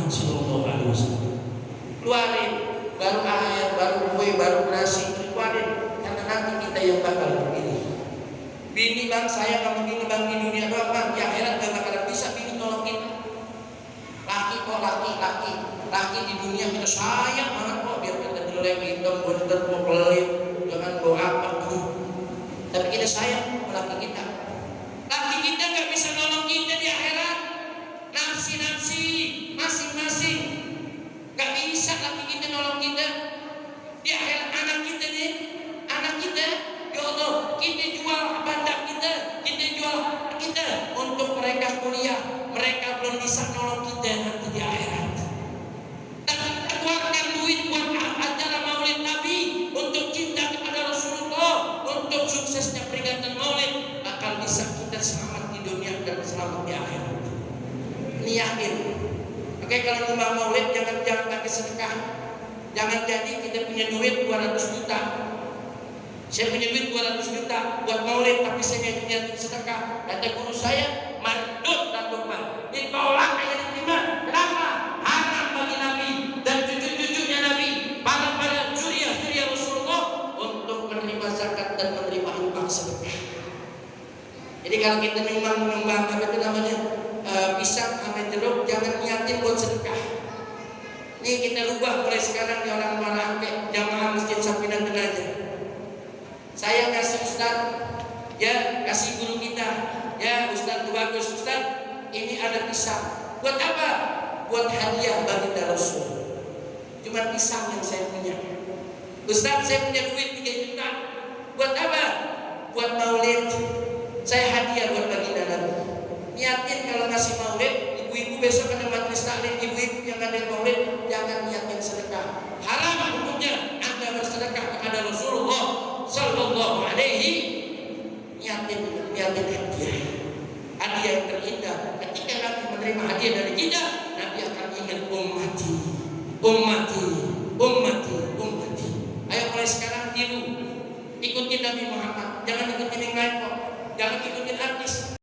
Muhammad sallallahu alaihi wasallam. Keluarin baru air, baru kue, baru nasi, keluarin karena nanti kita yang bakal begini. Bini bang, saya kamu bini bang di dunia doang bang, di akhirat gak bakalan bisa bini tolong kita. Laki kok laki di dunia kita sayang banget kok, biar kita jelek, hitam, bener, pelit, jangan bawa apa tuh. Tapi kita sayang sama laki kita. Laki kita nggak bisa nolong kita di akhirat. Nafsi masing-masing nggak bisa laki kita nolong kita di akhirat. Anak kita ya Allah, kita jual bandar kita jual kita untuk mereka kuliah, mereka belum bisa nolong kita nanti di akhirat. Tapi keluarkan duit buat acara maulid Nabi, untuk cinta kepada Rasulullah, untuk suksesnya peringatan maulid, akan bisa kita selamat di dunia dan selamat di akhirat. Ini yakin. Oke, kalau nyumbang maulid jangan pakai sedekah. Jangan jadi kita punya duit 200 juta. Saya punya duit 200 juta buat maulid, tapi saya nggak punya sedekah. Kata guru saya, mardut lakukan. Ditolak aja diterima. Kenapa? Haram bagi Nabi dan cucu-cucunya Nabi, para suriah Rasulullah untuk menerima zakat dan menerima infak sedekah. Jadi kalau kita nyumbang apa itu namanya pisang sama jeruk, jangan niatin buat sedekah. Ini kita rubah mulai sekarang di orang Marangke, jamaah Masjid Safinah Tenaga. Saya kasih Ustaz, ya kasih guru kita, ya Ustaz bagus Ustaz, ini ada pisang. Buat apa? Buat hadiah baginda Rasul. Cuma pisang yang saya punya. Ustaz, saya punya duit 3 juta. Buat apa? Buat maulid. Saya hadiah buat baginda Nabi. Niatin kalau ngasih maulid, ibu-ibu besok ada majelis taklim, ibu-ibu yang ada maulid, jangan niatin sedekah. Haram hukumnya Anda bersedekah kepada Rasulullah sallallahu alaihi, niatin hadiah yang terindah. Ketika Nabi menerima hadiah dari kita, Nabi akan ingat ummati. Ayo mulai sekarang tiru, ikutin Nabi Muhammad, jangan ikutin yang lain kok, jangan ikutin artis.